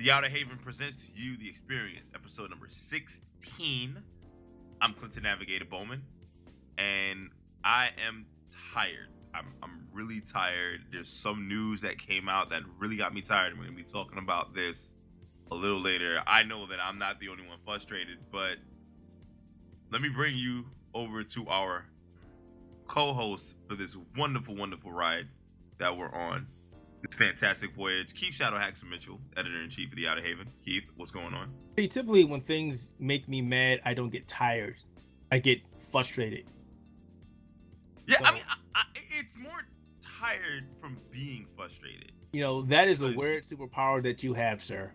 The Outerhaven presents to you the Xperience, episode number 16. I'm Clinton Navigator Bowman, and I am tired. I'm really tired. There's some news that came out that really got me tired. We're going to be talking about this a little later. I know that I'm not the only one frustrated, but let me bring you over to our co-host for this wonderful, wonderful ride that we're on. This fantastic voyage. Keith Shadow Haxon Mitchell, editor-in-chief of the Outerhaven. Keith, what's going on? See, typically when things make me mad, I don't get tired. I get frustrated. Yeah, so, I mean, it's more tired from being frustrated. You know, that is a weird superpower that you have, sir.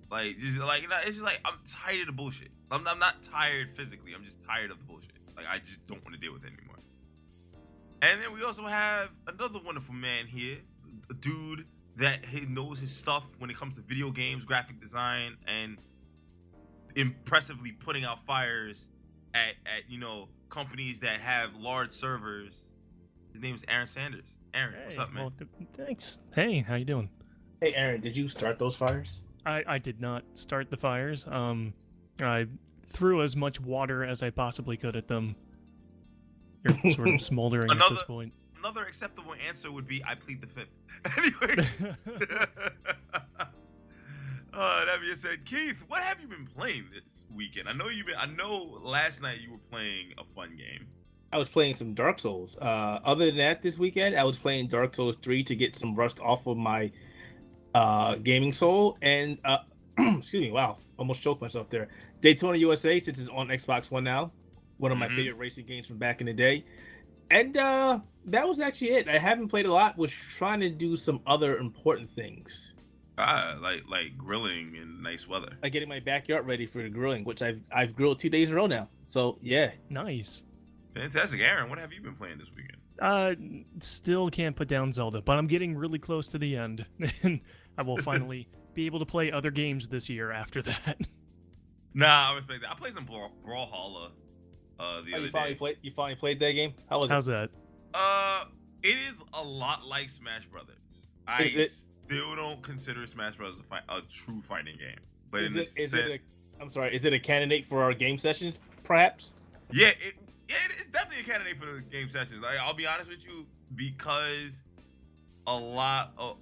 Like, just like, it's just like, I'm tired of the bullshit. I'm not tired physically. I'm just tired of the bullshit. Like, I just don't want to deal with it anymore. And then we also have another wonderful man here, a dude that he knows his stuff when it comes to video games, graphic design, and impressively putting out fires at you know, companies that have large servers. His name is Aaron Sanders. Aaron, hey, what's up, man? Well, thanks. Hey, how you doing? Hey, Aaron, did you start those fires? I did not start the fires. I threw as much water as I possibly could at them. You're sort of smoldering at this point. Another acceptable answer would be I plead the fifth. Anyway. That being said, Keith, what have you been playing this weekend? I know last night you were playing a fun game. I was playing some Dark Souls. Other than that, this weekend I was playing Dark Souls 3 to get some rust off of my gaming soul. And excuse me, wow, almost choked myself there. Daytona USA, since it's on Xbox One now, one of my favorite racing games from back in the day. And that was actually it. I haven't played a lot. Was trying to do some other important things. Like grilling in nice weather. Like getting my backyard ready for the grilling, which I've grilled 2 days in a row now. So yeah. Nice. Fantastic. Aaron, what have you been playing this weekend? Still can't put down Zelda, but I'm getting really close to the end. And I will finally be able to play other games this year after that. Nah, I respect that. I played some Brawlhalla the other day. You finally played that game? How's that? It is a lot like Smash Brothers. Still don't consider Smash Bros. A true fighting game. But is it a candidate for our game sessions, perhaps? Yeah, it's definitely a candidate for the game sessions. Like, I'll be honest with you, because a lot of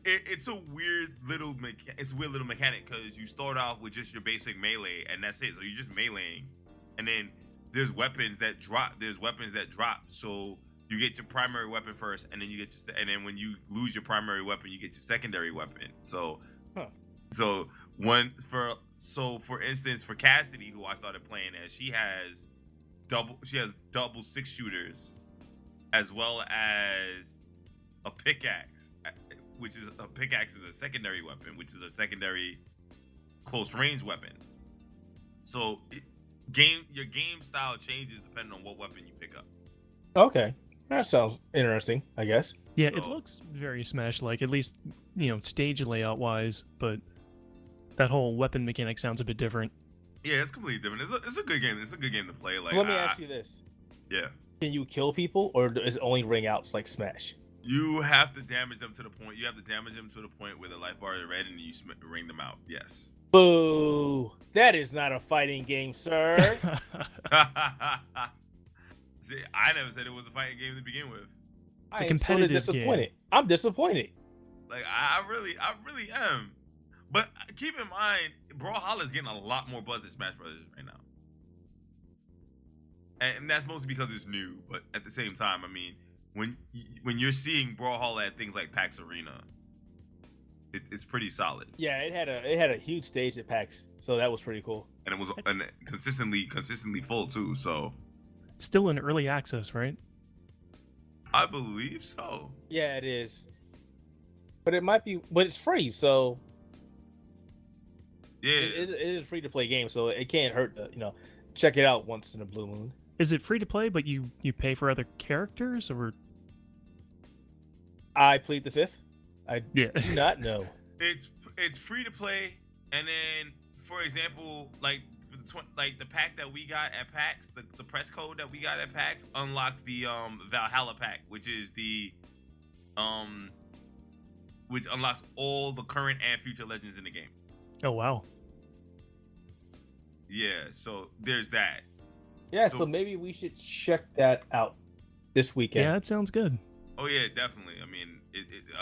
it's a weird little mechanic because you start off with just your basic melee and that's it. So you're just meleeing, and then there's weapons that drop. So you get your primary weapon first, and then and then when you lose your primary weapon, you get your secondary weapon. So, for instance, for Cassidy, who I started playing as, she has double 6-shooters, as well as a pickaxe, which is a secondary weapon, which is a secondary close range weapon. So your game style changes depending on what weapon you pick up. Okay. That sounds interesting, I guess. Yeah, it looks very Smash-like, at least, you know, stage layout-wise, but that whole weapon mechanic sounds a bit different. Yeah, it's completely different. It's a good game. It's a good game to play. Like, let me ask you this. Yeah. Can you kill people, or is it only ring outs like Smash? You have to damage them to the point. Where the life bar is red and you ring them out. Yes. Boo! That is not a fighting game, sir. See, I never said it was a fighting game to begin with. It's a competitive game. I'm disappointed. Like, I really am. But keep in mind, Brawlhalla is getting a lot more buzz than Smash Brothers right now. And that's mostly because it's new. But at the same time, I mean, when you're seeing Brawlhalla at things like PAX Arena, it's pretty solid. Yeah, it had a huge stage at PAX, so that was pretty cool. And it was consistently full too. So it's still in early access, right? I believe so. Yeah, it is. But it's free, so yeah, it is a free to play game, so it can't hurt to, check it out once in a blue moon. Is it free to play, but you pay for other characters, or? I plead the fifth. I do not know. It's free to play, and then, for example, like the pack that we got at PAX, the press code that we got at PAX unlocks the Valhalla pack, which is the which unlocks all the current and future legends in the game. Oh wow. Yeah, so there's that. Yeah, so maybe we should check that out this weekend. Yeah, that sounds good. Oh yeah, definitely. I mean,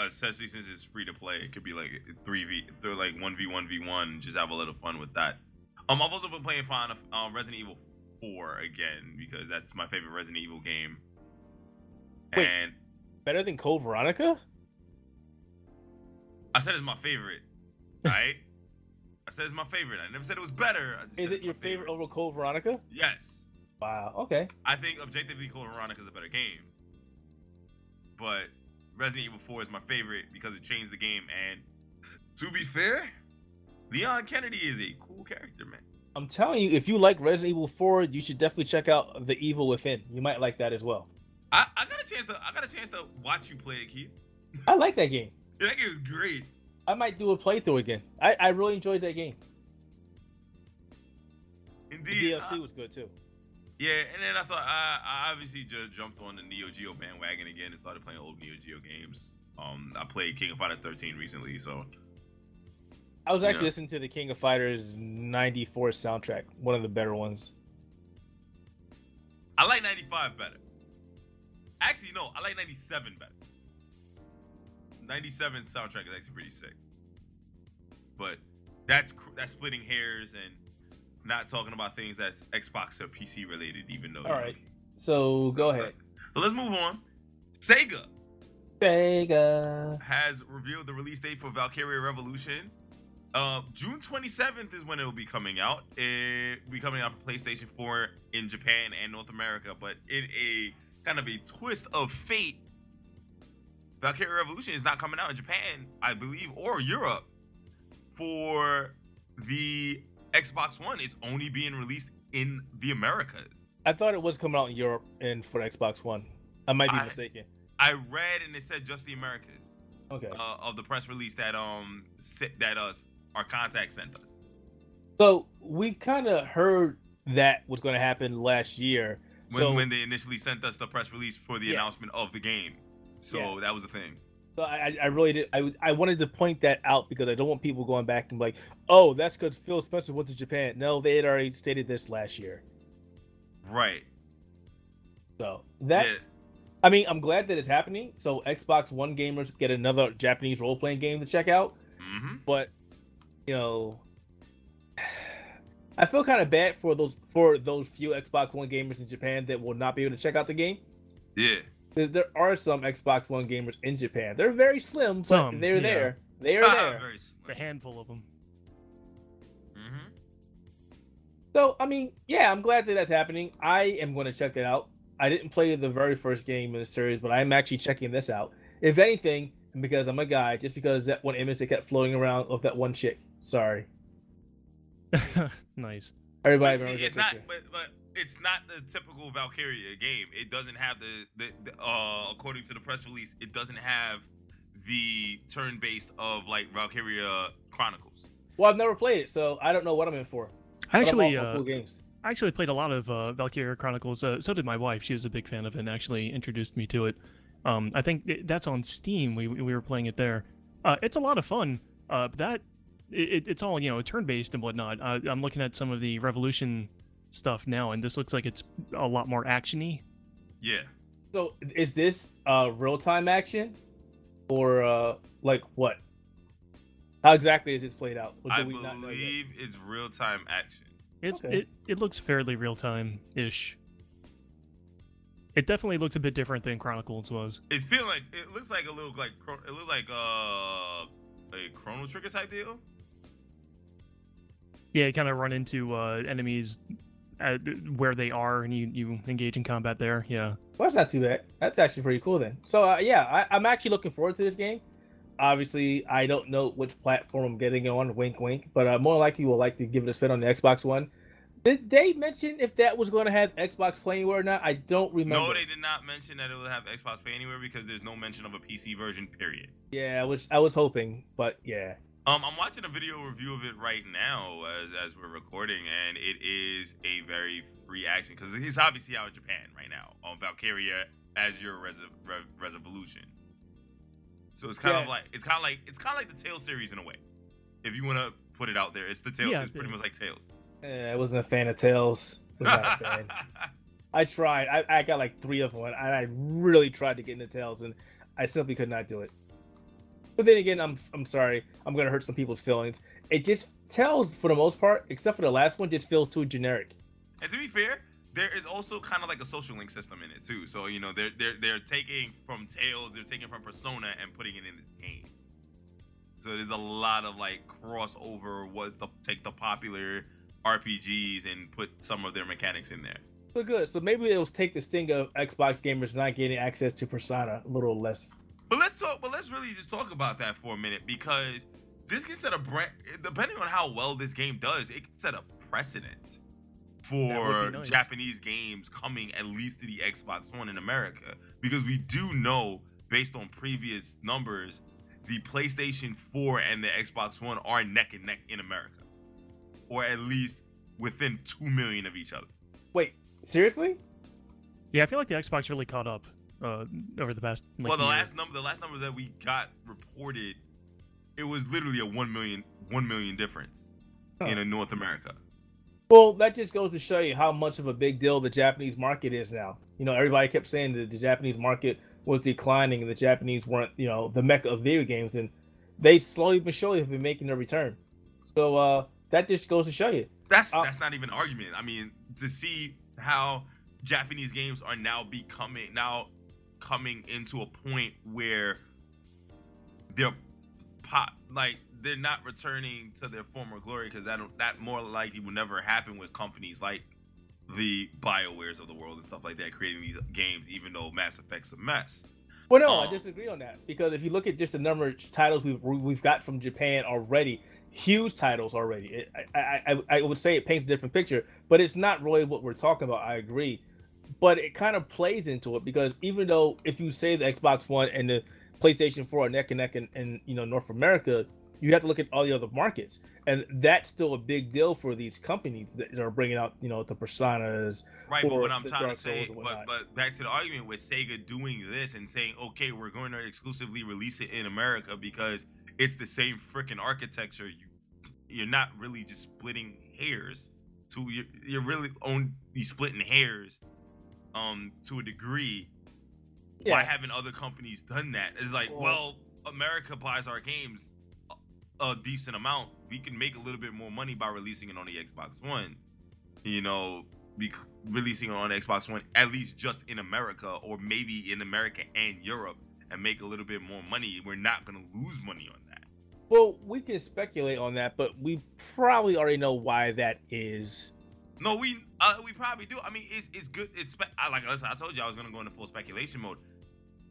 especially since it's free to play, it could be like 1v1v1, just have a little fun with that. I've also been playing Resident Evil 4 again because that's my favorite Resident Evil game. Wait, and better than Code Veronica? I said it's my favorite, right? I said it's my favorite. I never said it was better. Is it your favorite over Code Veronica? Yes. Wow. Okay. I think objectively, Code Veronica is a better game, but Resident Evil 4 is my favorite because it changed the game. And to be fair, Leon Kennedy is a cool character, man. I'm telling you, if you like Resident Evil 4, you should definitely check out The Evil Within. You might like that as well. I got a chance to watch you play it, Keith. I like that game. Yeah, that game is great. I might do a playthrough again. I really enjoyed that game. Indeed. The DLC was good too. Yeah, and then I obviously just jumped on the Neo Geo bandwagon again and started playing old Neo Geo games. I played King of Fighters 13 recently, so I was actually listening to the King of Fighters 94 soundtrack, one of the better ones. I like 95 better. Actually, no, I like 97 better. 97 soundtrack is actually pretty sick. But that's splitting hairs and not talking about things that's Xbox or PC related, even though. All right. So go ahead. So let's move on. Sega has revealed the release date for Valkyria Revolution. June 27th is when it will be coming out. It will be coming out for PlayStation 4 in Japan and North America, but in a kind of a twist of fate, Valkyria Revolution is not coming out in Japan, I believe, or Europe. For the Xbox One, it's only being released in the Americas. I thought it was coming out in Europe and for the Xbox One. I might be mistaken. I read and it said just the Americas. Okay. Of the press release that our contact sent us. So we kind of heard that was going to happen last year. When they initially sent us the press release for the announcement of the game. So that was the thing. So I really did. I wanted to point that out because I don't want people going back and like, oh, that's because Phil Spencer went to Japan. No, they had already stated this last year. Right. So that's. Yeah. I mean, I'm glad that it's happening. So Xbox One gamers get another Japanese role-playing game to check out. Mm-hmm. But you know, I feel kind of bad for those few Xbox One gamers in Japan that will not be able to check out the game. Yeah. Because there are some Xbox One gamers in Japan. They're very slim, but they're there. They are there. It's a handful of them. Mm-hmm. So, I mean, yeah, I'm glad that that's happening. I am going to check that out. I didn't play the very first game in the series, but I'm actually checking this out. If anything, because I'm a guy, just because that one image that kept floating around of that one chick. Sorry. Nice. Everybody see, remembers it's that not, but it's not the typical Valkyria game. It doesn't have the according to the press release, it doesn't have the turn-based of like Valkyria Chronicles. Well, I've never played it, so I don't know what I'm in for. I actually played a lot of Valkyria Chronicles. So did my wife. She was a big fan of it and actually introduced me to it. I think that's on Steam. We were playing it there. It's a lot of fun. But it's all turn-based and whatnot. I'm looking at some of the Revolution stuff now, and this looks like it's a lot more actiony. Yeah. So is this real-time action, or like what? How exactly is this played out? I believe it's real-time action. It looks fairly real-time-ish. It definitely looks a bit different than Chronicles was. It looks like a Chrono Trigger type deal. Yeah, you kind of run into enemies where they are, and you engage in combat there. Yeah. Well, that's not too bad. That's actually pretty cool then. So I'm actually looking forward to this game. Obviously, I don't know which platform I'm getting on. Wink, wink. But more likely, we'll like to give it a spin on the Xbox One. Did they mention if that was going to have Xbox Play Anywhere or not? I don't remember. No, they did not mention that it would have Xbox Play Anywhere because there's no mention of a PC version. Period. Yeah, I was hoping, but yeah. I'm watching a video review of it right now as we're recording, and it is a very free action because it's obviously out in Japan right now on Valkyria as your Revolution. So it's kind of like the Tales series in a way. If you want to put it out there, it's the Tales. Yeah, it's pretty much like Tales. I wasn't a fan of Tales. Was not a fan. I tried. I got like 3 of them, and I really tried to get into Tales, and I simply could not do it. But then again, I'm sorry. I'm gonna hurt some people's feelings. It just Tales, for the most part, except for the last one, just feels too generic. And to be fair, there is also kind of like a social link system in it too. So they're taking from Tales, they're taking from Persona and putting it in this game. So there's a lot of like crossover. Take the popular RPGs and put some of their mechanics in there. So good. So maybe it'll take the sting of Xbox gamers not getting access to Persona a little less. But let's really just talk about that for a minute, because this can set a depending on how well this game does, it can set a precedent for nice. Japanese games coming at least to the Xbox One in America, because we do know, based on previous numbers, the PlayStation 4 and the Xbox One are neck and neck in America, or at least within 2 million of each other. Wait, seriously? Yeah, I feel like the Xbox really caught up over the past. Well, the last number that we got reported, it was literally a 1 million difference in North America. Well, that just goes to show you how much of a big deal the Japanese market is now. Everybody kept saying that the Japanese market was declining and the Japanese weren't, the mecca of video games, and they slowly but surely have been making a return. So that just goes to show you. That's not even an argument. I mean, to see how Japanese games are now coming into a point where they're they're not returning to their former glory, because that more likely will never happen with companies like the BioWares of the world and stuff like that creating these games, even though Mass Effect's a mess. Well, no, I disagree on that, because if you look at just the number of titles we've got from Japan already, huge titles already, I would say it paints a different picture, but it's not really what we're talking about. I agree, but it kind of plays into it, because even though if you say the Xbox One and the PlayStation 4 are neck and neck in North America, you have to look at all the other markets, and that's still a big deal for these companies that are bringing out the Personas. Right, but what I'm trying to say, but back to the argument with Sega doing this and saying, okay, we're going to exclusively release it in America because it's the same freaking architecture. You're not really just splitting hairs. You're really only splitting hairs, to a degree. Yeah. Why haven't other companies done that? It's like, well, America buys our games a decent amount. We can make a little bit more money by releasing it on the Xbox One. Releasing it on the Xbox One, at least just in America, or maybe in America and Europe, and make a little bit more money. We're not going to lose money on that. Well, we can speculate on that, but we probably already know why that is. No, we probably do. I mean, it's good. Listen, I told you I was going to go into full speculation mode.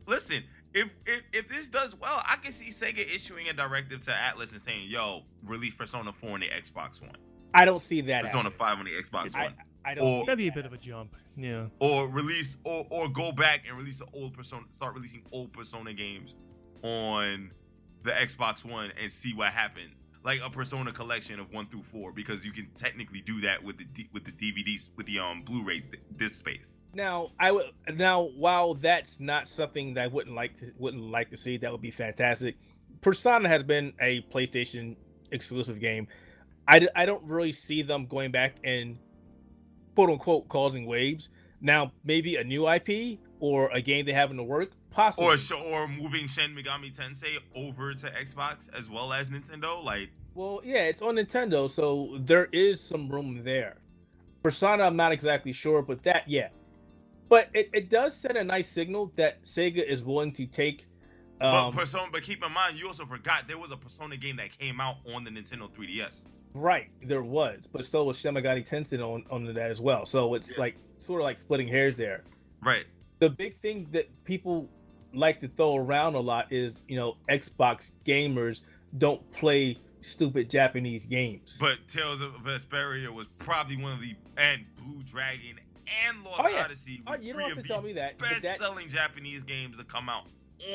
Listen, if this does well, I can see Sega issuing a directive to Atlas and saying, "Yo, release Persona 4 on the Xbox One." I don't see that. Persona 5 on the Xbox One. I don't. That'd be a bit of a jump. Yeah. Or release, or go back and release the old Persona. Start releasing old Persona games on the Xbox One and see what happens. Like a Persona collection of 1 through 4, because you can technically do that with the DVDs, with the Blu-ray disc space. Now, while that's not something that I wouldn't like to see, that would be fantastic. Persona has been a PlayStation exclusive game. I don't really see them going back and quote unquote causing waves. Now, maybe a new IP or a game they have in the work, possibly. Or moving Shin Megami Tensei over to Xbox as well as Nintendo. Well, yeah, it's on Nintendo, so there is some room there. Persona, I'm not exactly sure, but that, yeah. But it does send a nice signal that Sega is willing to take. But keep in mind, you also forgot there was a Persona game that came out on the Nintendo 3DS. Right, there was, but so was Shin Megami Tensei on that as well. So it's like sort of like splitting hairs there. Right. The big thing that people like to throw around a lot is, Xbox gamers don't play stupid Japanese games. But Tales of Vesperia was probably and Blue Dragon and Lost Odyssey. You don't have to tell me that. Best-selling Japanese games to come out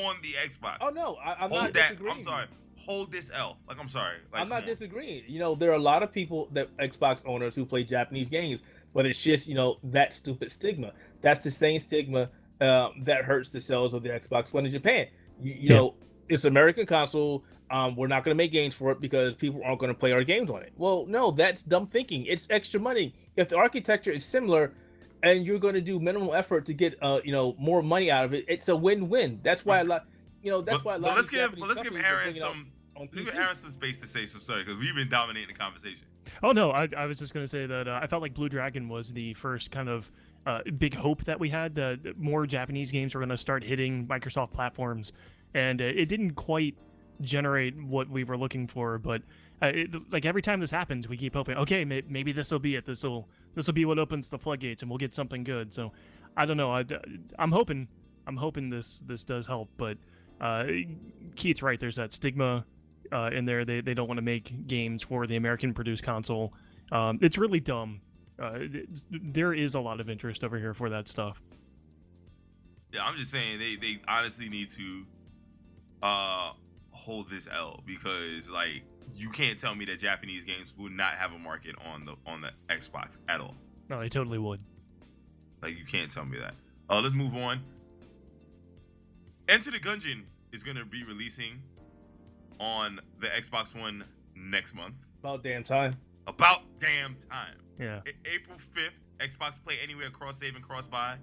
on the Xbox. Oh no, I'm not disagreeing. I'm sorry. Hold this L. I'm sorry. I'm not disagreeing. There are a lot of people, that Xbox owners, who play Japanese games, but it's just that stupid stigma. That's the same stigma that hurts the sales of the Xbox One in Japan. it's American console. We're not going to make games for it because people aren't going to play our games on it. Well, no, that's dumb thinking. It's extra money. If the architecture is similar, and you're going to do minimal effort to get more money out of it, it's a win-win. That's why a lot, that's why a lot of Japanese let's give companies are Aaron bringing out some. on Give PC. Aaron some space to say some sorry because we've been dominating the conversation. Oh no, I was just gonna say that I felt like Blue Dragon was the first kind of big hope that we had that more Japanese games were gonna start hitting Microsoft platforms, and it didn't quite generate what we were looking for. But like every time this happens, we keep hoping. Okay, maybe this will be it. This will be what opens the floodgates, and we'll get something good. So I don't know. I'm hoping this does help. But Keith's right. There's that stigma in there. They don't want to make games for the American produced console. It's really dumb. There is a lot of interest over here for that stuff. Yeah, I'm just saying they honestly need to hold this L because like you can't tell me that Japanese games would not have a market on the Xbox at all. No, they totally would. Like you can't tell me that. Let's move on. Enter the Gungeon is gonna be releasing on the Xbox One next month. About damn time. About damn time. Yeah. April 5th, Xbox Play Anywhere, cross save and cross buy.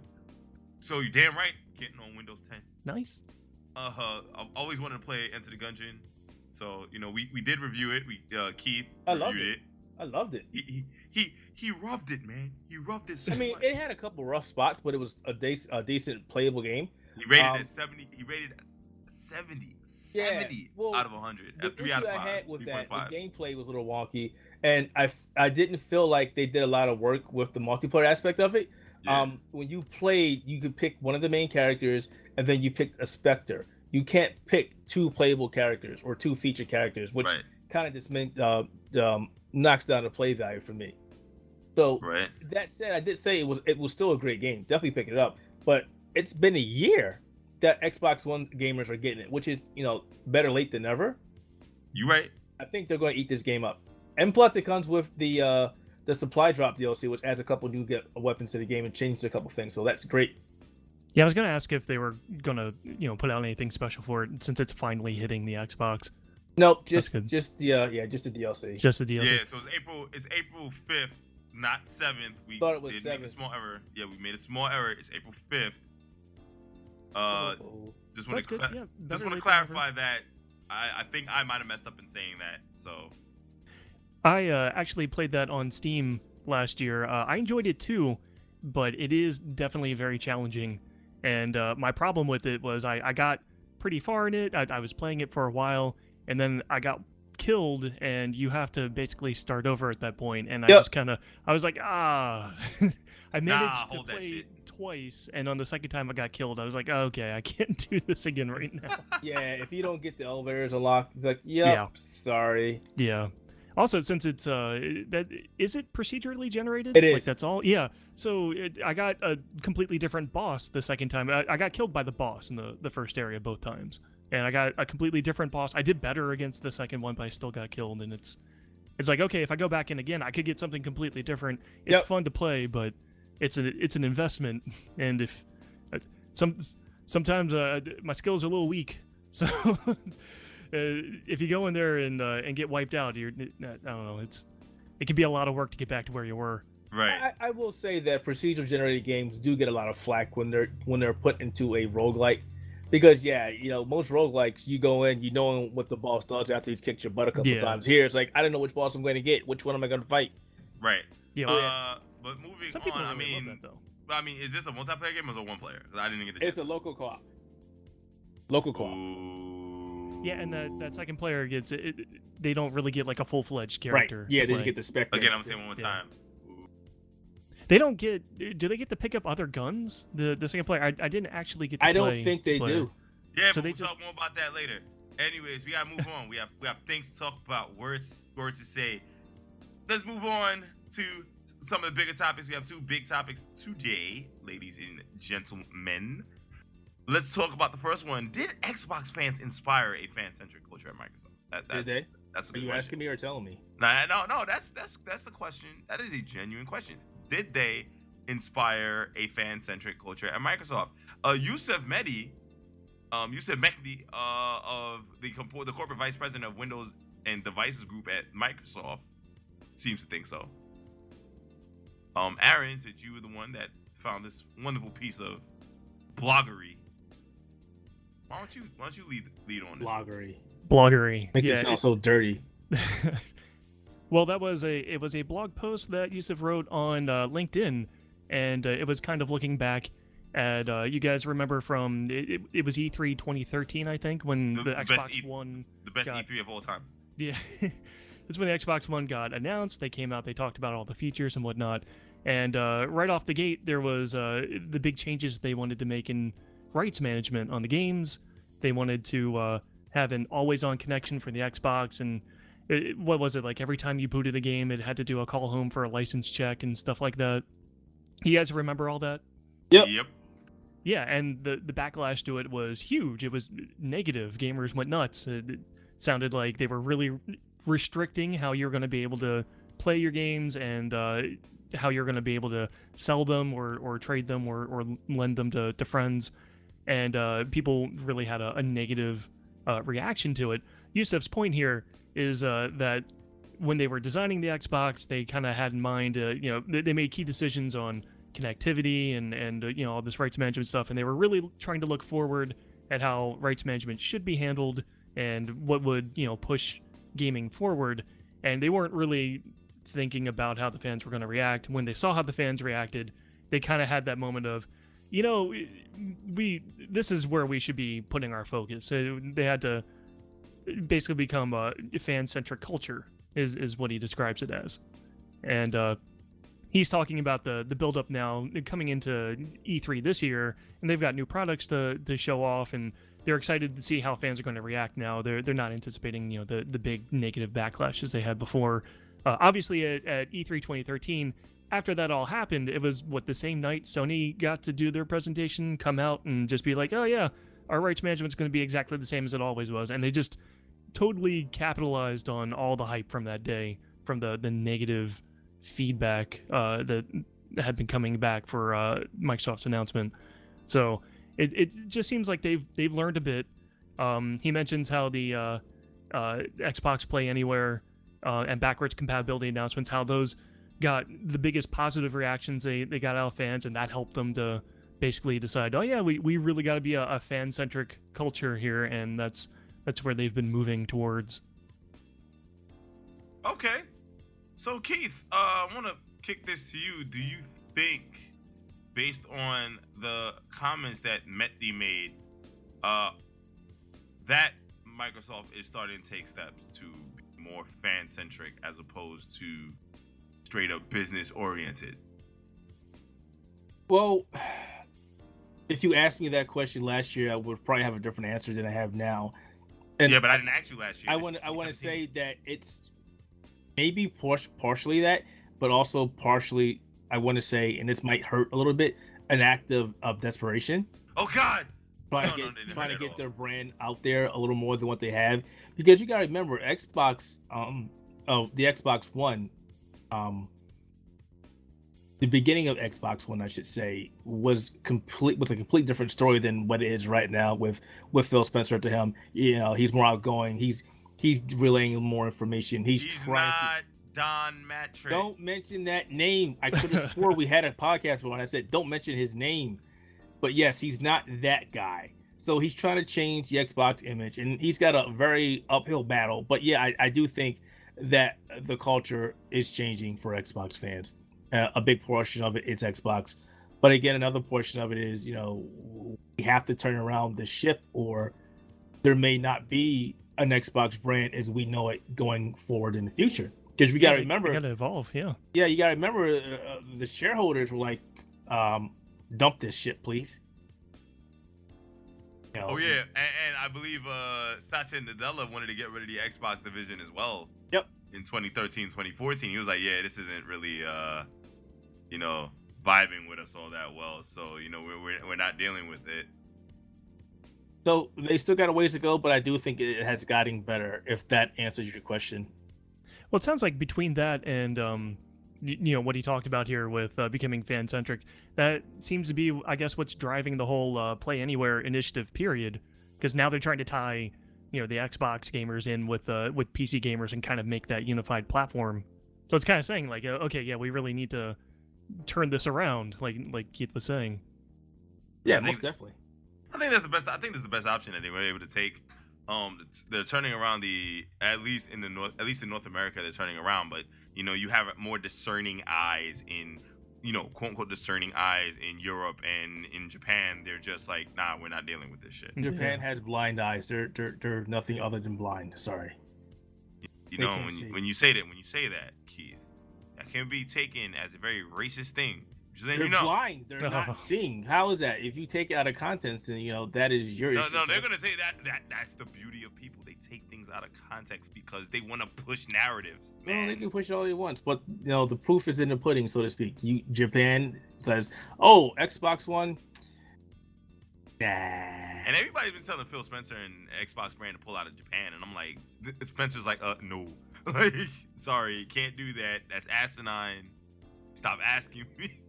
So you're damn right, getting on Windows 10. Nice. I've always wanted to play Enter the Gungeon. So, we did review it. Keith reviewed it. I loved it. He rubbed it, man. He rubbed it so I mean, much. it had a couple rough spots, but it was a decent playable game. He rated it 70. He rated it 70. Yeah, 70 well, out of 100. The 3 issue out of I 5. had with that, 3.5. the gameplay was a little wonky, and I didn't feel like they did a lot of work with the multiplayer aspect of it. Yeah. When you played, you could pick one of the main characters, and then you picked a Spectre. You can't pick two playable characters or two featured characters, which Right. kind of just knocks down the play value for me. So Right. that said, I did say it was still a great game. Definitely pick it up, but it's been a year that Xbox One gamers are getting it, which is better late than never. You right. I think they're going to eat this game up, and plus it comes with the supply drop DLC, which adds a couple new weapons to the game and changes a couple things. So that's great. Yeah, I was gonna ask if they were gonna put out anything special for it since it's finally hitting the Xbox. Nope, just the DLC. Just the DLC. Yeah, so it's April 5th, not 7th. We Thought it was did make a 7th. small error. Yeah, we made a small error. It's April 5th. Just want That's to good. Yeah, better late than clarify that. I think I might have messed up in saying that. So I actually played that on Steam last year. I enjoyed it too, but it is definitely very challenging. And my problem with it was I got pretty far in it. I was playing it for a while, and then I got killed, and you have to basically start over at that point. And Yep. I was like, I managed to hold that play shit. twice, and on the second time I got killed. I was like, okay, I can't do this again right now. Yeah, if you don't get the elevators unlocked, it's like, yep, Yeah. sorry. Yeah. Also, since it's is it procedurally generated? It is. Like that's all. Yeah. So I got a completely different boss the second time. I got killed by the boss in the first area both times, and I got a completely different boss. I did better against the second one, but I still got killed. And it's like, okay, if I go back in again, I could get something completely different. It's Yep. fun to play, but it's an investment. And if sometimes my skills are a little weak, so. If you go in there and get wiped out, I don't know. It can be a lot of work to get back to where you were. right. I will say that procedural generated games do get a lot of flack when they're put into a roguelike. Because most roguelikes, you go in, knowing what the boss does after he's kicked your butt a couple times. Here it's like, I don't know which boss I'm going to get. Which one am I going to fight? Right. Yeah. But moving Some people on, really love that though. I mean, is this a multiplayer game or is it one player? 'Cause I didn't get the It's a local co-op. Local co-op. Yeah, and that second player gets it. They don't really get like a full-fledged character. Right. Yeah, to they just play. get the Spectre. Again, I'm saying one more Yeah. time. They don't get. Do they get to pick up other guns? The second player. I didn't actually get. To I don't play think they player. do. Yeah, So but they we'll just- talk more about that later. Anyways, we gotta move on. We have things to talk about, words to say. Let's move on to some of the bigger topics. We have two big topics today, ladies and gentlemen. Let's talk about the first one. Did Xbox fans inspire a fan-centric culture at Microsoft? Did they? That's a Are good you question. asking me or telling me? No. That's the question. That is a genuine question. Did they inspire a fan-centric culture at Microsoft? Yusuf Mehdi You said Mehdi of the corporate vice president of Windows and Devices Group at Microsoft seems to think so. Aaron said you were the one that found this wonderful piece of bloggery. Why don't you lead on this? Bloggery makes it sound so dirty. Well, it was a blog post that Yusuf wrote on LinkedIn, and it was kind of looking back at you guys remember from it was E3 2013, I think, when the Xbox One, the best E3 of all time. Yeah. That's when the Xbox One got announced. They came out, they talked about all the features and whatnot. And right off the gate, there was the big changes they wanted to make in rights management on the games. They wanted to have an always-on connection for the Xbox. And what was it? Like every time you booted a game, it had to do a call home for a license check and stuff like that. You guys remember all that? Yep. Yeah, and the backlash to it was huge. It was negative. Gamers went nuts. It sounded like they were really restricting how you're going to be able to play your games and how you're going to be able to sell them or trade them or lend them to friends. And people really had a negative reaction to it. Yusuf's point here is that when they were designing the Xbox, they kind of had in mind, they made key decisions on connectivity and all this rights management stuff, and they were really trying to look forward at how rights management should be handled and what would push gaming forward. And they weren't really thinking about how the fans were going to react. When they saw how the fans reacted, they kind of had that moment of, this is where we should be putting our focus. So they had to basically become a fan-centric culture is what he describes it as. And he's talking about the build-up now coming into E3 this year, and they've got new products to show off, and they're excited to see how fans are going to react now. They're not anticipating the big negative backlashes they had before. Obviously, at E3 2013, after that all happened, it was the same night Sony got to do their presentation, come out and just be like, oh yeah, our rights management's going to be exactly the same as it always was, and they just totally capitalized on all the hype from that day, from the negative feedback that had been coming back for Microsoft's announcement. So it just seems like they've learned a bit. He mentions how the Xbox Play Anywhere and backwards compatibility announcements, how those got the biggest positive reactions they got out of fans, and that helped them to basically decide, oh yeah, we really got to be a fan-centric culture here, and that's where they've been moving towards. Okay. So, Keith, I want to kick this to you. Do you think, based on the comments that Mehdi made, that Microsoft is starting to take steps to be more fan-centric as opposed to straight-up business-oriented? Well, if you asked me that question last year, I would probably have a different answer than I have now. And yeah, but I didn't ask you last year. I want to say that it's maybe partially that, but also partially, I want to say, and this might hurt a little bit, an act of desperation. Oh God! Trying to get their brand out there a little more than what they have, because you got to remember, Xbox, the Xbox One, the beginning of Xbox One, I should say, was a complete different story than what it is right now with Phil Spencer to him. He's more outgoing. He's relaying more information. He's trying not to. Don Matrick. Don't mention that name. I could have swore we had a podcast when I said don't mention his name. But yes, he's not that guy. So he's trying to change the Xbox image, and he's got a very uphill battle. But yeah, I do think that the culture is changing for Xbox fans. A big portion of it is Xbox. But again, another portion of it is, we have to turn around the ship, or there may not be an Xbox brand as we know it going forward in the future. Because we got to remember, got to evolve. Yeah, you got to remember, the shareholders were like, "Dump this shit, please." Oh yeah, and I believe Satya Nadella wanted to get rid of the Xbox division as well. Yep. In 2013, 2014, he was like, "Yeah, this isn't really, vibing with us all that well. So we're not dealing with it." So they still got a ways to go, but I do think it has gotten better. If that answers your question. Well, it sounds like between that and what he talked about here with becoming fan-centric, that seems to be, I guess, what's driving the whole Play Anywhere initiative period. because now they're trying to tie, the Xbox gamers in with PC gamers and kind of make that unified platform. So it's kind of saying like, okay, yeah, we really need to turn this around, like Keith was saying. Yeah, most definitely. I think that's the best. I think that's the best option that they were able to take. They're turning around at least in North America, they're turning around. But you have more discerning eyes in, quote unquote discerning eyes in Europe and in Japan. They're just like, nah, we're not dealing with this shit. Japan has blind eyes. They're nothing other than blind. Sorry. When you say that, Keith, that can be taken as a very racist thing. They're blind. They're not seeing. How is that? If you take it out of context, then that is your issue. No, they're gonna say that's the beauty of people. They take things out of context because they want to push narratives. Man. No, they can push all they want, but the proof is in the pudding, so to speak. Japan says, "Oh, Xbox One." Nah. And everybody's been telling Phil Spencer and Xbox brand to pull out of Japan, and I'm like, Spencer's like, no, like, sorry, can't do that. That's asinine. Stop asking me.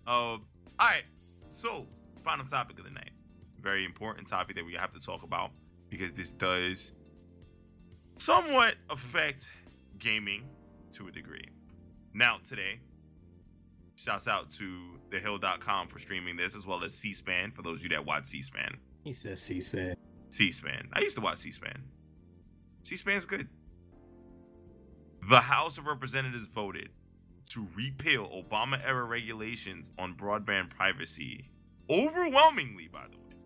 All right, so final topic of the night, very important topic that we have to talk about because this does somewhat affect gaming to a degree. Now today, shouts out to thehill.com for streaming this, as well as C-SPAN for those of you that watch C-SPAN. He says C-SPAN. C-SPAN. I used to watch C-SPAN. C-SPAN's good. The House of Representatives voted to repeal Obama-era regulations on broadband privacy, overwhelmingly, by the way.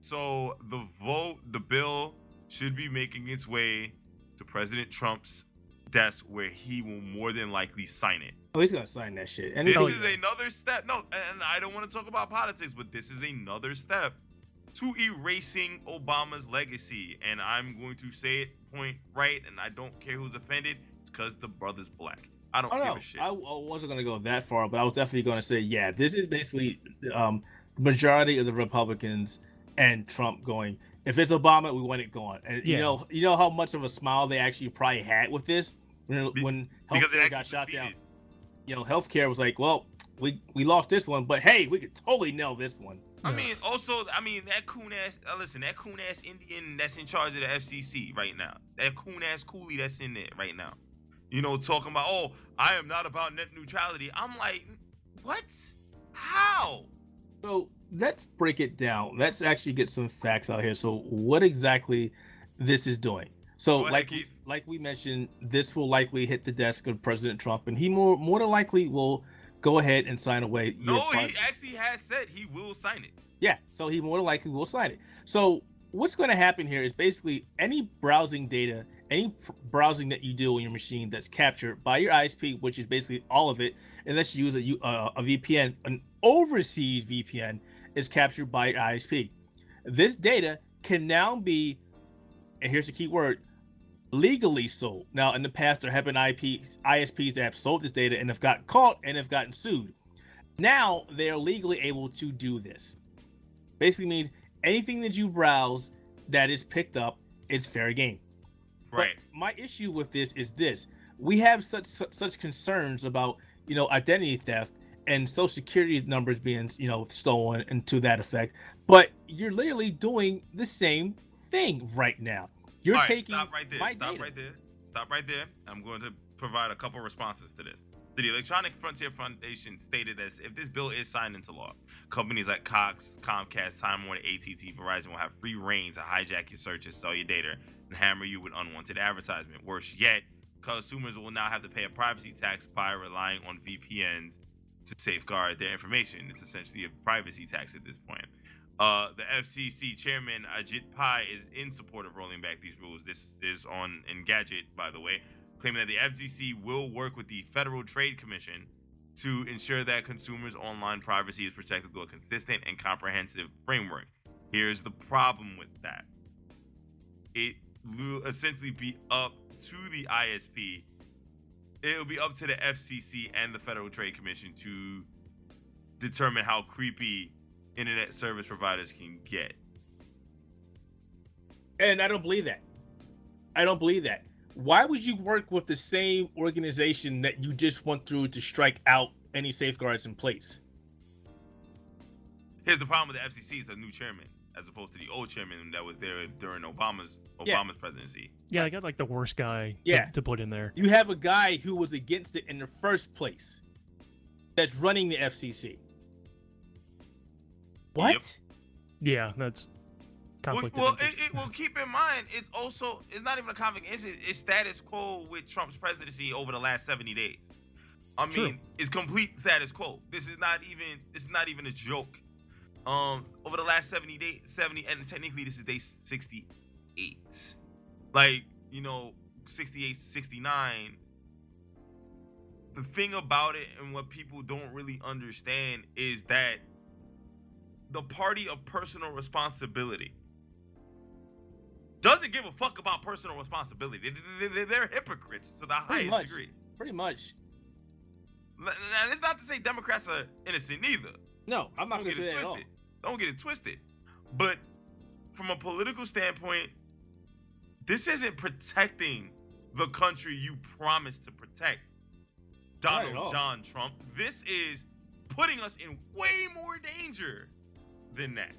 So the bill should be making its way to President Trump's desk, where he will more than likely sign it. Oh, he's gonna sign that shit. And this is another step. No, and I don't want to talk about politics, but this is another step to erasing Obama's legacy. And I'm going to say it point right, and I don't care who's offended. It's because the brother's black. I don't give a shit. I wasn't going to go that far, but I was definitely going to say, yeah, this is basically the majority of the Republicans and Trump going, if it's Obama, we want it gone. And you know how much of a smile they actually probably had with this when healthcare got shot down. Healthcare was like, well, we lost this one, but hey, we could totally nail this one. I mean, that coon ass Indian that's in charge of the FCC right now, that coon ass coolie that's in there right now, talking about, oh, I am not about net neutrality. I'm like, what? How? So let's break it down. Let's actually get some facts out here. So what exactly this is doing? So like we mentioned, this will likely hit the desk of President Trump, and he more than likely will go ahead and sign away. No, he actually has said he will sign it. Yeah, so he more than likely will sign it. So what's going to happen here is basically any browsing data, any browsing that you do on your machine that's captured by your ISP, which is basically all of it, unless you use a VPN, an overseas VPN is captured by your ISP. This data can now be, and here's the key word, legally sold. Now, in the past, there have been ISPs that have sold this data and have gotten caught and have gotten sued. Now, they are legally able to do this. Basically means anything that you browse that is picked up, it's fair game. Right. But my issue with this is this. We have such concerns about, identity theft and social security numbers being, stolen and to that effect. But you're literally doing the same thing right now. You're taking stop right there. I'm going to provide a couple responses to this. The Electronic Frontier Foundation stated that if this bill is signed into law, companies like Cox, Comcast, Time Warner, AT&T, Verizon will have free reign to hijack your searches, sell your data, and hammer you with unwanted advertisement. Worse yet, consumers will now have to pay a privacy tax by relying on VPNs to safeguard their information. It's essentially a privacy tax at this point. The FCC chairman Ajit Pai is in support of rolling back these rules. This is on Engadget, by the way, claiming that the FCC will work with the Federal Trade Commission to ensure that consumers' online privacy is protected through a consistent and comprehensive framework. Here's the problem with that. It will essentially be up to the ISP. It'll be up to the FCC and the Federal Trade Commission to determine how creepy internet service providers can get. And I don't believe that. Why would you work with the same organization that you just went through to strike out any safeguards in place? Here's the problem with the FCC: is a new chairman, as opposed to the old chairman that was there during Obama's presidency. Yeah, I got like the worst guy to put in there. You have a guy who was against it in the first place that's running the FCC. What? Yep. Yeah, that's conflict. Well, keep in mind, it's not even a conflict. It's status quo with Trump's presidency over the last 70 days. I mean, it's complete status quo. This is not even a joke. Over the last 70 days, and technically this is day 68. Like, 68, 69. The thing about it, and what people don't really understand, is that the party of personal responsibility doesn't give a fuck about personal responsibility. They're hypocrites to the highest degree. Pretty much. Now, it's not to say Democrats are innocent either. No, I'm not going to say that at all. Don't get it twisted. But from a political standpoint, this isn't protecting the country you promised to protect, Donald John Trump. This is putting us in way more danger than that.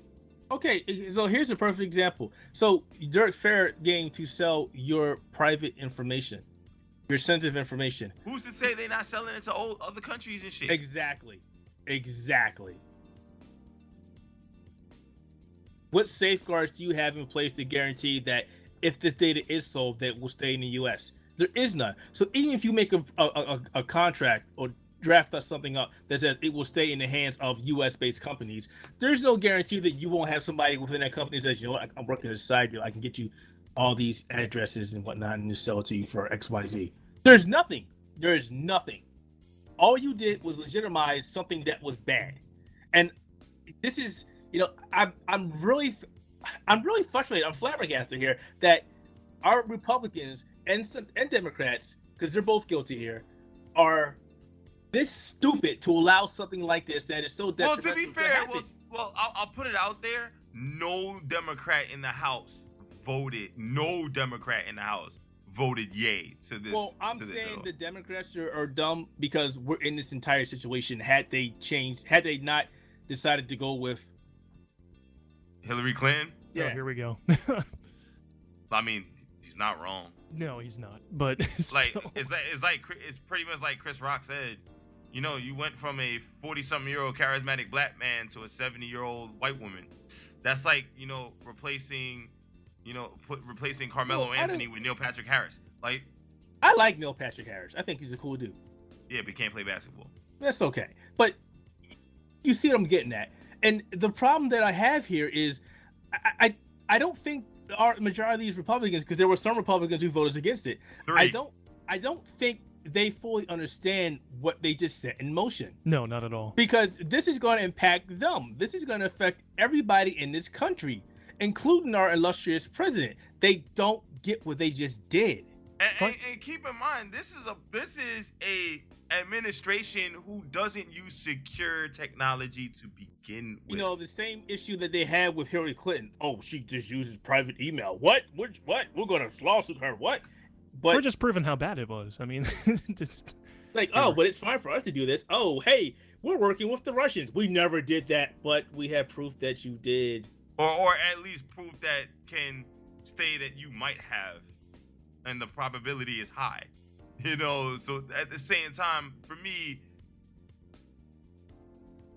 Okay, so here's a perfect example. So you're fair game to sell your private information, your sensitive information. Who's to say they're not selling it to other countries and shit? Exactly. What safeguards do you have in place to guarantee that if this data is sold, that it will stay in the U.S.? There is none. So even if you make a contract or draft us something up that says it will stay in the hands of U.S.-based companies, there's no guarantee that you won't have somebody within that company that says, you know what, I'm working as a side deal. I can get you all these addresses and whatnot and just sell it to you for XYZ. There's nothing. There is nothing. All you did was legitimize something that was bad. And this is, I'm really frustrated. I'm flabbergasted here that our Republicans and Democrats, because they're both guilty here, are this stupid to allow something like this that is so detrimental. Well, to be fair, I'll put it out there. No Democrat in the House voted yay to this. Well, I'm saying the Democrats are dumb because we're in this entire situation. Had they not decided to go with Hillary Clinton? Yeah, here we go. I mean, he's not wrong. No, he's not. But it's pretty much like Chris Rock said. You went from a 40-something-year-old charismatic black man to a 70-year-old white woman. That's like, replacing Carmelo Anthony with Neil Patrick Harris. Like, I like Neil Patrick Harris. I think he's a cool dude. Yeah, but he can't play basketball. That's okay. But you see what I'm getting at. And the problem that I have here is I don't think our majority of these Republicans, because there were some Republicans who voted against it. I don't think they fully understand what they just set in motion. No, not at all. Because this is going to impact them. This is going to affect everybody in this country, including our illustrious president. They don't get what they just did. And keep in mind, this is a administration who doesn't use secure technology to begin with. The same issue that they had with Hillary Clinton. Oh, she just uses private email. What? What? We're going to lawsuit her. What? But we're just proving how bad it was. I mean, but it's fine for us to do this. Oh, hey, we're working with the Russians. We never did that, but we have proof that you did. Or at least proof that can say that you might have, and the probability is high. So at the same time, for me,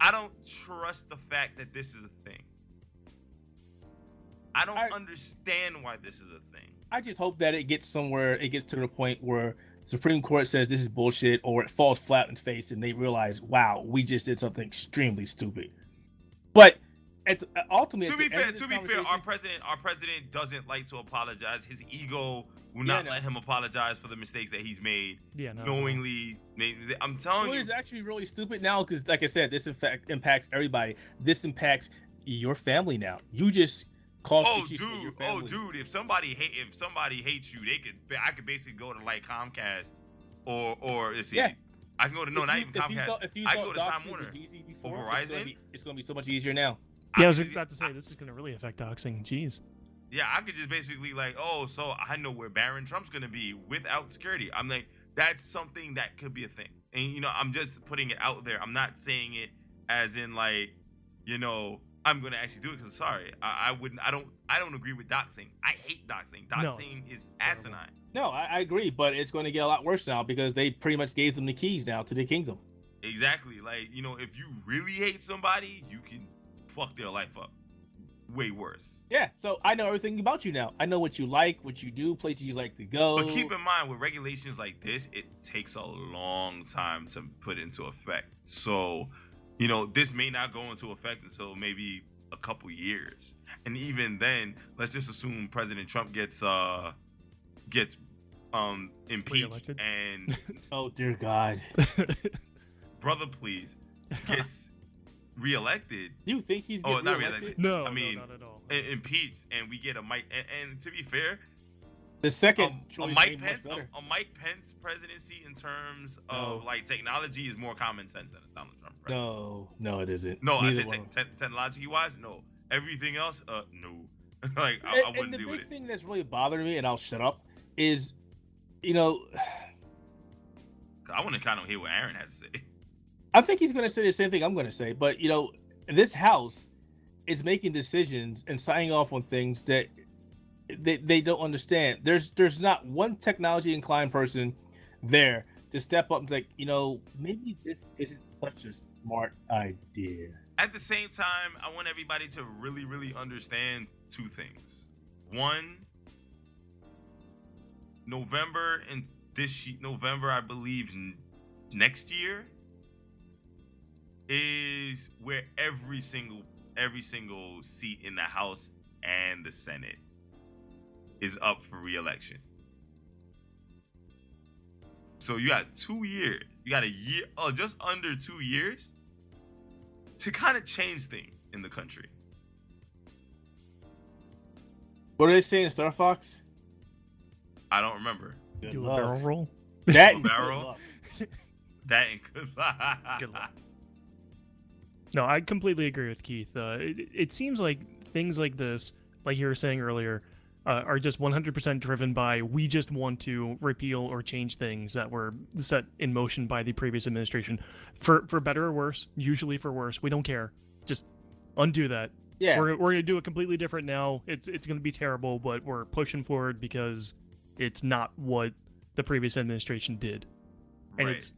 I don't trust the fact that this is a thing. I don't understand why this is a thing. I just hope that it gets somewhere. It gets to the point where Supreme Court says this is bullshit, or it falls flat in the face, and they realize, wow, we just did something extremely stupid. But ultimately, to be fair, our president doesn't like to apologize. His ego will not let him apologize for the mistakes that he's made. Yeah, no. Knowingly. I'm telling you, it's actually really stupid now because, like I said, this in fact impacts everybody. This impacts your family now. You just dude, if somebody hates you, I could basically go to like Comcast or let's see. I can go to not even Comcast. I can go to Time Warner or Verizon. It's gonna be so much easier now. Yeah, I was about to say this is gonna really affect doxing. Jeez. Yeah, I could just basically so I know where Barron Trump's gonna be without security. I'm like, that's something that could be a thing. And I'm just putting it out there. I'm not saying it as in like, I'm gonna actually do it because sorry, I wouldn't. I don't agree with doxing. I hate doxing. Doxing is asinine. No, I agree, but it's going to get a lot worse now because they pretty much gave them the keys now to the kingdom. Exactly. Like, if you really hate somebody, you can fuck their life up. Way worse. Yeah, so I know everything about you now. I know what you like, what you do, places you like to go. But keep in mind, with regulations like this, it takes a long time to put into effect. So, this may not go into effect until maybe a couple years. And even then, let's just assume President Trump gets impeached Re-elected? and Oh dear God. brother please gets reelected. Do you think he's getting not reelected? reelected. No, I mean, no, not at all. Impeached, and we get a Mike. And to be fair, The second a choice Mike ain't much Pence, better. a Mike Pence presidency in terms No. of like technology is more common sense than a Donald Trump. Right? No, it isn't. No, Neither I one said of them. technology wise, no. Everything else, no. Like I And wouldn't the do big it. thing that's really bothering me, and I'll shut up, is, I want to kind of hear what Aaron has to say. I think he's going to say the same thing I'm going to say, but this house is making decisions and signing off on things that they don't understand. There's not one technology inclined person there to step up and like, maybe this isn't such a smart idea. At the same time, I want everybody to really, really understand two things. One, November, I believe, next year is where every single seat in the House and the Senate is up for re-election. So you got 2 years. You got a year, just under 2 years to kind of change things in the country. What are they saying, Star Fox? I don't remember. Good Do a luck. barrel roll. That Do a barrel roll? That and good luck. Good luck. No, I completely agree with Keith. It seems like things like this, like you were saying earlier, are just 100% driven by we just want to repeal or change things that were set in motion by the previous administration, for better or worse. Usually for worse. We don't care. Just undo that. Yeah. We're gonna do it completely different now. It's gonna be terrible, but we're pushing forward because it's not what the previous administration did, and Right.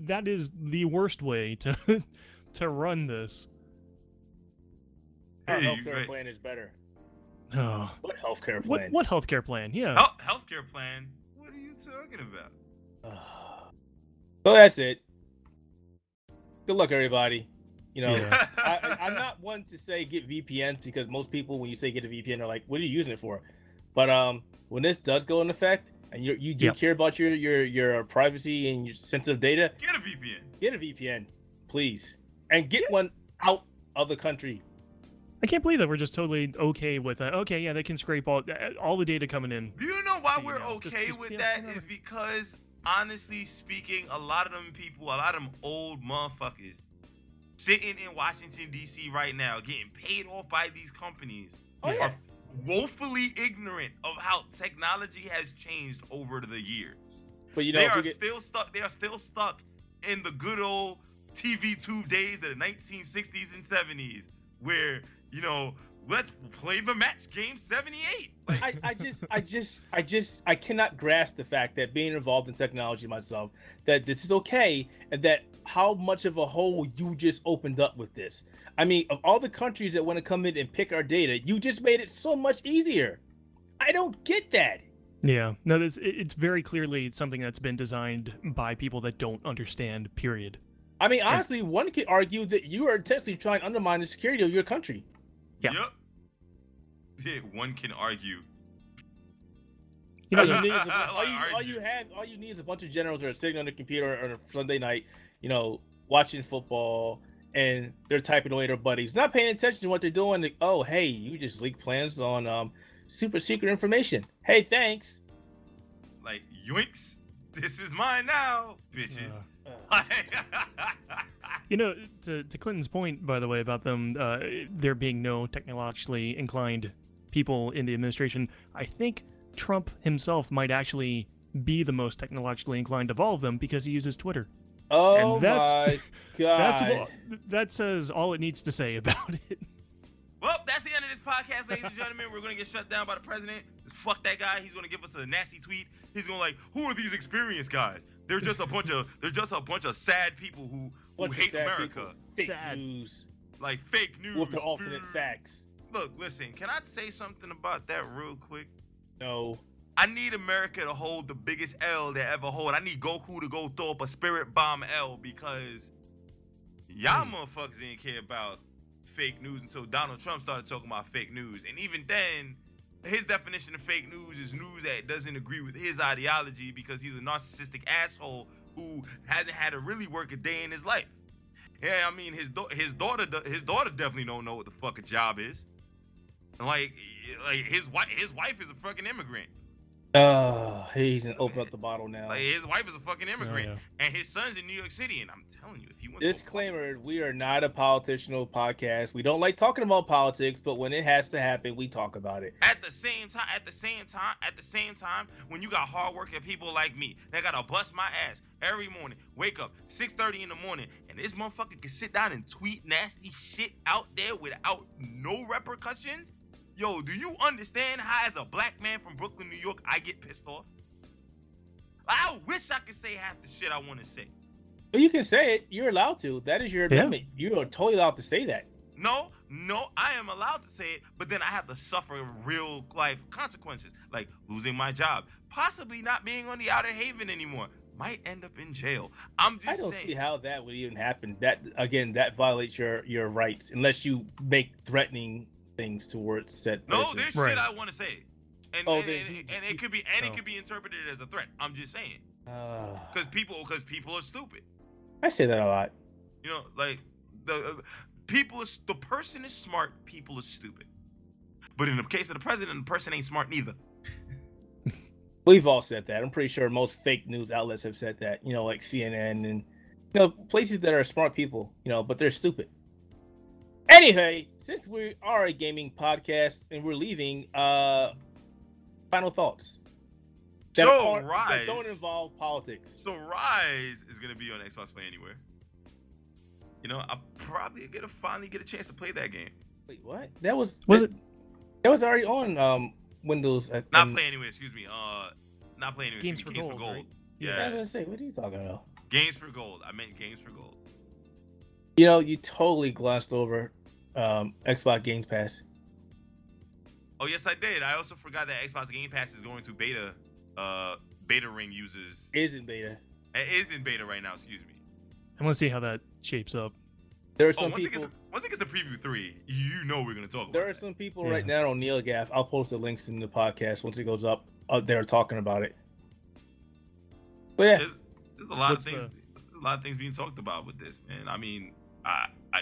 that is the worst way to to run this. Our Hey, healthcare right. plan is better. Oh, What healthcare plan? what healthcare plan? Yeah. Healthcare plan? What are you talking about? So that's it. Good luck, everybody. Yeah. I'm not one to say get VPN because most people, when you say get a VPN, are like, "What are you using it for?" But when this does go in effect, and you do Yep. care about your privacy and your sensitive data, Get a VPN. get a VPN, please, and get one out of the country. I can't believe that we're just totally okay with that. Okay, yeah, they can scrape all the data coming in. Do you know why So, we're okay just with yeah, that? whatever. Is because, honestly speaking, a lot of them old motherfuckers sitting in Washington, D.C. right now, getting paid off by these companies, Oh, yeah. are woefully ignorant of how technology has changed over the years. But They if are you get, still stuck. They are still stuck in the good old TV tube days of the 1960s and 70s, where let's play the match game 78. Like, I cannot grasp the fact that being involved in technology myself, that this is okay, and that how much of a hole you just opened up with this. I mean, of all the countries that want to come in and pick our data, you just made it so much easier. I don't get that. Yeah, no, it's very clearly something that's been designed by people that don't understand. Period. I mean, honestly, one could argue that you are intentionally trying to undermine the security of your country. Yeah. Yep. Yeah, one can argue. You know, All you need is Like, all you need is a bunch of generals that are sitting on the computer on a Sunday night, watching football, and they're typing away their buddies, not paying attention to what they're doing. Like, oh, hey, you just leaked plans on super secret information. Hey, thanks. like yoinks, this is mine now, bitches. To Clinton's point, by the way, about them there being no technologically inclined people in the administration, I think Trump himself might actually be the most technologically inclined of all of them because he uses Twitter. Oh And that's my god. that says all it needs to say about it. Well, that's the end of this podcast, ladies and gentlemen. We're gonna get shut down by the president. Fuck that guy. He's gonna give us a nasty tweet. He's gonna like, who are these Xperience guys? They're just a bunch of sad people who hate America. Fake Sad. news. Like fake news. With the alternate facts. Look, listen, can I say something about that real quick? No. I need America to hold the biggest L they ever hold. I need Goku to go throw up a spirit bomb L because y'all motherfuckers didn't care about fake news until Donald Trump started talking about fake news. And even then, his definition of fake news is news that doesn't agree with his ideology because he's a narcissistic asshole who hasn't had to really work a day in his life. Yeah, I mean, his daughter definitely don't know what the fuck a job is. Like his wife is a fucking immigrant. He's gonna open up the bottle now. Like his wife is a fucking immigrant, Oh, and his son's in New York City. And I'm telling you, if he wants Disclaimer: we are not a political podcast. We don't like talking about politics, but when it has to happen, we talk about it. at the same time, when you got hardworking people like me that gotta bust my ass every morning, wake up 6:30 in the morning, and this motherfucker can sit down and tweet nasty shit out there without no repercussions. Yo, do you understand how, as a black man from Brooklyn, New York, I get pissed off? I wish I could say half the shit I want to say. But you can say it. You're allowed to. That is your amendment. You are totally allowed to say that. No, I am allowed to say it, but then I have to suffer real life consequences, like losing my job, possibly not being on the Outerhaven anymore, might end up in jail. I'm just saying. I don't see how that would even happen. That violates your rights unless you make threatening things towards said person. No, there's shit I want to say, and it could be interpreted as a threat. I'm just saying, because people are stupid. I say that a lot. You know, like the person is smart, people are stupid. But in the case of the president, the person ain't smart neither. We've all said that. I'm pretty sure most fake news outlets have said that. You know, like CNN and places that are smart people. But they're stupid. Anyway, since we are a gaming podcast and we're leaving, final thoughts. That don't involve politics. So Rise is gonna be on Xbox Play Anywhere. I'll probably finally get a chance to play that game. Wait, what? That was it? That was already on Windows. Not Play Anywhere. Excuse me. Not Play Anywhere. Games for Gold. Right? Yeah. I was gonna say, what are you talking about? Games for Gold. I meant Games for Gold. You totally glossed over Xbox Game Pass. Oh yes, I did. I also forgot that Xbox Game Pass is going to beta ring users. Is in beta. It is in beta right now. Excuse me. I want to see how that shapes up. There are some people. Once it gets to preview 3, we're gonna talk about. There are some people right now on NeoGAF. I'll post the links in the podcast once it goes up. They're talking about it. But yeah, there's a lot of things. There's a lot of things being talked about with this, man. I mean,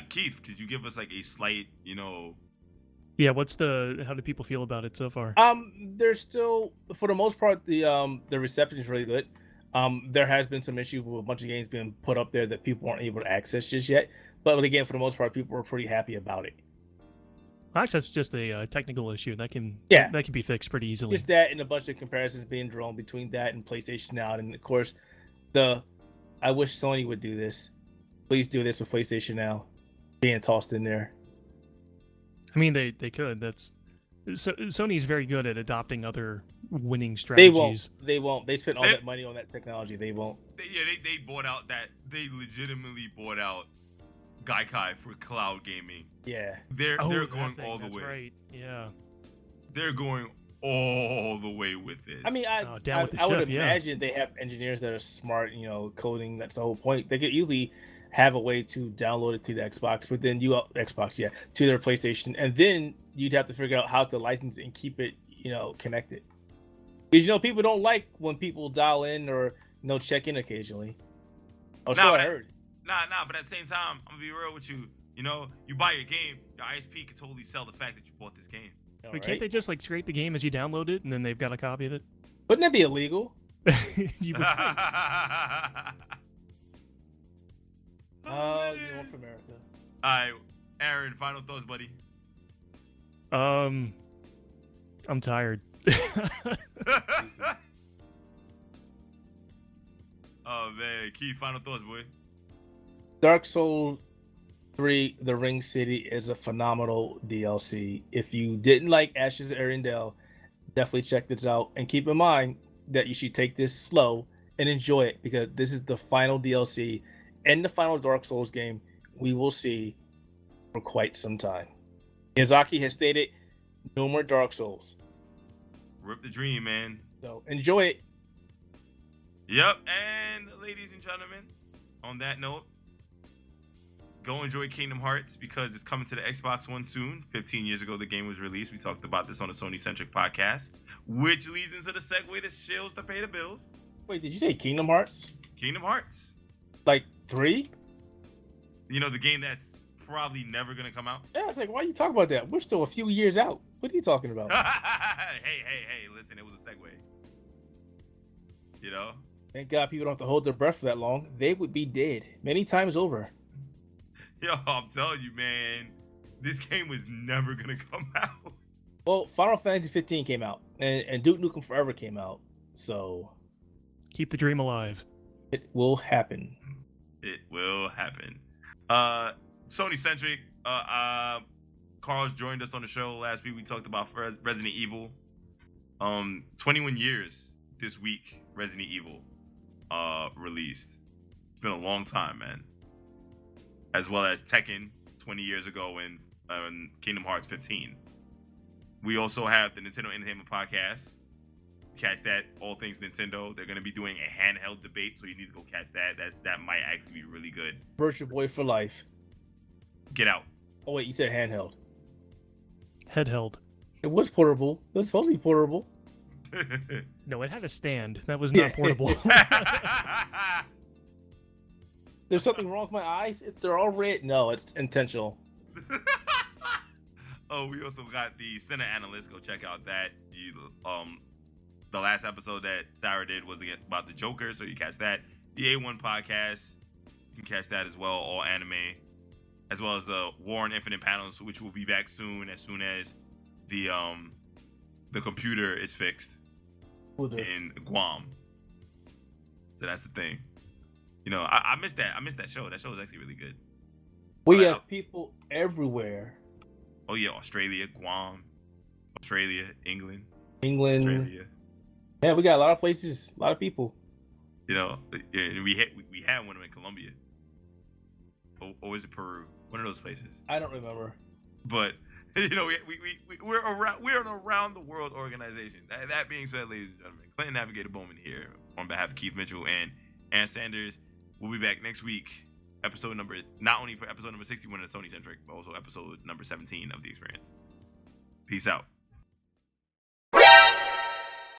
Keith, could you give us like a slight, Yeah, how do people feel about it so far? There's still, for the most part, the reception is really good. There has been some issues with a bunch of games being put up there that people aren't able to access just yet. But again, for the most part, people are pretty happy about it. Actually, that's just a technical issue that can be fixed pretty easily. Just that and a bunch of comparisons being drawn between that and PlayStation Now, and of course, I wish Sony would do this. Please do this with PlayStation Now being tossed in there. I mean, they could. Sony's very good at adopting other winning strategies. They won't. They spent all that money on that technology. They won't. They bought out They legitimately bought out Gaikai for cloud gaming. Yeah. They're going all the way. That's right. Yeah. They're going all the way with this. I mean, I would imagine they have engineers that are smart, coding. That's the whole point. They could easily have a way to download it to the Xbox, but then to their PlayStation, and then you'd have to figure out how to license it and keep it, connected. Because people don't like when people dial in or check in occasionally. I heard. But at the same time, I'm gonna be real with you. You buy your game, your ISP could totally sell the fact that you bought this game. But can't they just scrape the game as you download it, and then they've got a copy of it? Wouldn't that be illegal? You would think. You want for America. All right, Aaron. Final thoughts, buddy. I'm tired. Oh man, Keith. Final thoughts, boy. Dark Souls 3, The Ring City is a phenomenal DLC. If you didn't like Ashes of Arendelle, definitely check this out. And keep in mind that you should take this slow and enjoy it because this is the final DLC and the final Dark Souls game we will see for quite some time. Miyazaki has stated no more Dark Souls. Rip the dream, man. So enjoy it. Yep, and ladies and gentlemen, on that note, go enjoy Kingdom Hearts because it's coming to the Xbox One soon. 15 years ago, the game was released. We talked about this on the Sony-centric podcast, which leads into the segue that shills to pay the bills. Wait, did you say Kingdom Hearts? Kingdom Hearts. Like 3? You know, the game that's probably never going to come out. Yeah, it's like, why are you talking about that? We're still a few years out. What are you talking about? Hey, listen, it was a segue. You know? Thank God people don't have to hold their breath for that long. They would be dead many times over. Yo, I'm telling you, man, this game was never going to come out. Well, Final Fantasy 15 came out, and Duke Nukem Forever came out, so... Keep the dream alive. It will happen. It will happen. Sony-centric, Carl's joined us on the show last week. We talked about Resident Evil. 21 years this week, Resident Evil released. It's been a long time, man. As well as Tekken 20 years ago and Kingdom Hearts 15. We also have the Nintendo Entertainment Podcast. Catch that, all things Nintendo. They're going to be doing a handheld debate, so you need to go catch that. That might actually be really good. Virtual Boy for life. Get out. Oh, wait, you said handheld. Head held. It was portable. It was supposed to be portable. No, it had a stand. That was not portable. There's something wrong with my eyes? They're all red. No, it's intentional. Oh, we also got the Center Analyst. Go check out that. The last episode that Sarah did was about the Joker, so you catch that. The A1 podcast, you can catch that as well, all anime, as well as the War and Infinite panels, which will be back soon as the computer is fixed in Guam. So that's the thing. You know, I missed that. I missed that show. That show was actually really good. We have people everywhere. Oh yeah, Australia, Guam, Australia, England. Australia. Yeah, we got a lot of places, a lot of people. You know, we had one in Colombia. Or is it Peru? One of those places. I don't remember. But you know, we're an around the world organization. That being said, ladies and gentlemen, Clinton Navigator Bowman here on behalf of Keith Mitchell and Ann Sanders. We'll be back next week. Not only for episode number 61 of Sony Centric, but also episode number 17 of the Xperience. Peace out.